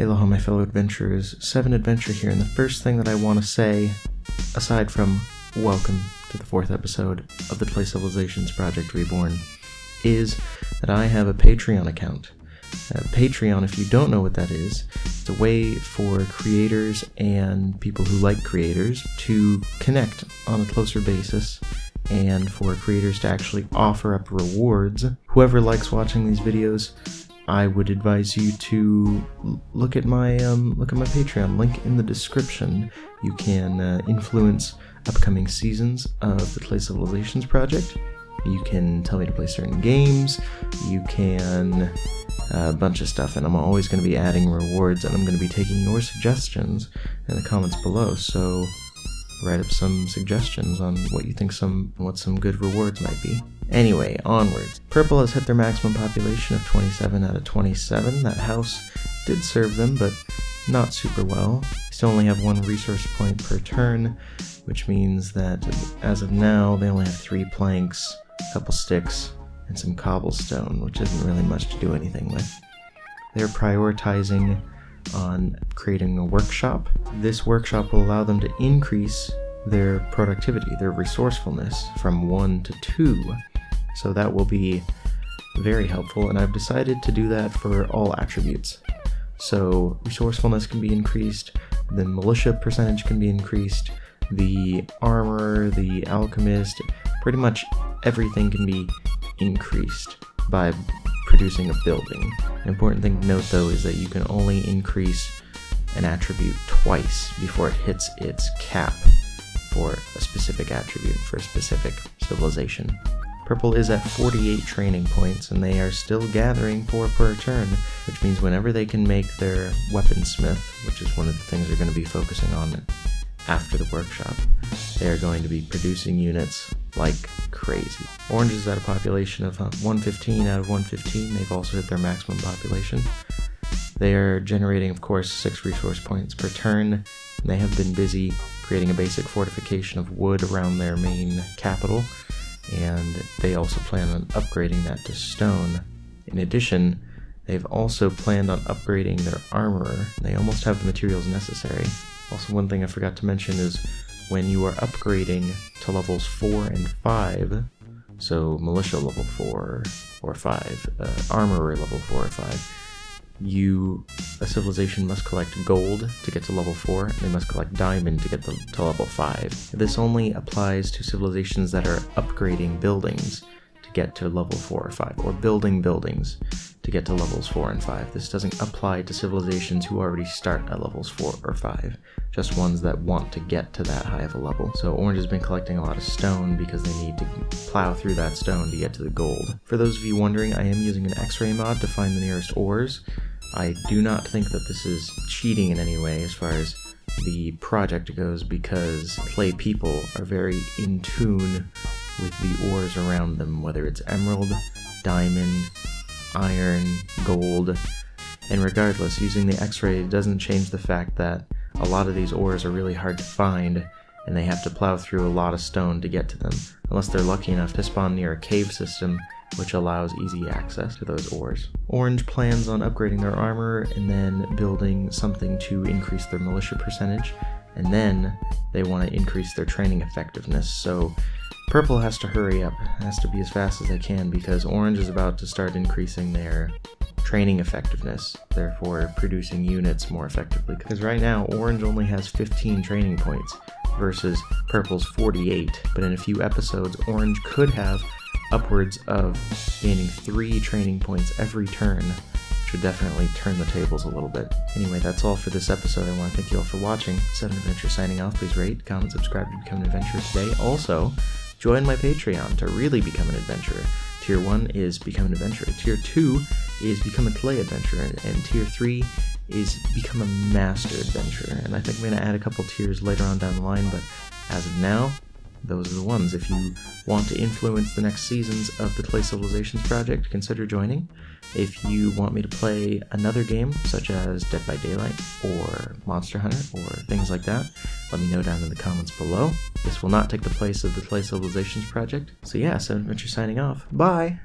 Aloha, my fellow adventurers. Sevenadventure here, and the first thing that I want to say, aside from welcome to the 4th episode of the Play Civilizations Project Reborn, is that I have a Patreon account. Patreon, if you don't know what that is, it's a way for creators and people who like creators to connect on a closer basis, and for creators to actually offer up rewards. Whoever likes watching these videos, I would advise you to look at my Patreon, link in the description. You can influence upcoming seasons of the Play Civilizations project. You can tell me to play certain games. You can a bunch of stuff, and I'm always going to be adding rewards, and I'm going to be taking your suggestions in the comments below. So write up some suggestions on what you think what some good rewards might be. Anyway, onwards. Purple has hit their maximum population of 27 out of 27. That house did serve them, but not super well. They still only have 1 resource point per turn, which means that as of now, they only have 3 planks, a couple sticks, and some cobblestone, which isn't really much to do anything with. They're prioritizing on creating a workshop. This workshop will allow them to increase their productivity, their resourcefulness, from 1 to 2. So that will be very helpful, and I've decided to do that for all attributes. So resourcefulness can be increased, the militia percentage can be increased, the armor, the alchemist, pretty much everything can be increased by producing a building. An important thing to note though is that you can only increase an attribute twice before it hits its cap for a specific attribute, for a specific civilization. Purple is at 48 training points, and they are still gathering 4 per turn, which means whenever they can make their weaponsmith, which is one of the things they're going to be focusing on after the workshop, they are going to be producing units like crazy. Orange is at a population of 115 out of 115. They've also hit their maximum population. They are generating, of course, 6 resource points per turn. They have been busy creating a basic fortification of wood around their main capital, and they also plan on upgrading that to stone. In addition, they've also planned on upgrading their armor. They almost have the materials necessary. Also, one thing I forgot to mention is when you are upgrading to levels 4 and 5, so militia level 4 or 5, armorer level 4 or 5, a civilization must collect gold to get to level 4, and they must collect diamond to get to level 5. This only applies to civilizations that are upgrading buildings to get to level 4 or 5, or building buildings to get to levels 4 and 5. This doesn't apply to civilizations who already start at levels 4 or 5, just ones that want to get to that high of a level. So Orange has been collecting a lot of stone because they need to plow through that stone to get to the gold. For those of you wondering, I am using an X-ray mod to find the nearest ores. I do not think that this is cheating in any way as far as the project goes, because Play people are very in tune with the ores around them, whether it's emerald, diamond, iron, gold, and regardless, using the X-ray doesn't change the fact that a lot of these ores are really hard to find, and they have to plow through a lot of stone to get to them, unless they're lucky enough to spawn near a cave system, which allows easy access to those ores. Orange plans on upgrading their armor and then building something to increase their militia percentage, and then they want to increase their training effectiveness. So Purple has to hurry up, has to be as fast as they can, because Orange is about to start increasing their training effectiveness, therefore producing units more effectively. Because right now, Orange only has 15 training points versus Purple's 48, but in a few episodes, Orange could have upwards of gaining 3 training points every turn, which would definitely turn the tables a little bit. Anyway, that's all for this episode. I want to thank you all for watching. Sevenadventure signing off. Please rate, comment, subscribe to become an adventurer today. Also, join my Patreon to really become an adventurer. Tier 1 is become an adventurer. Tier 2 is become a clay adventurer. And Tier 3 is become a master adventurer. And I think I'm going to add a couple tiers later on down the line, but as of now, those are the ones. If you want to influence the next seasons of the Play Civilizations project, consider joining. If you want me to play another game, such as Dead by Daylight or Monster Hunter or things like that, let me know down in the comments below. This will not take the place of the Play Civilizations project. So yeah, Sevenadventure signing off. Bye!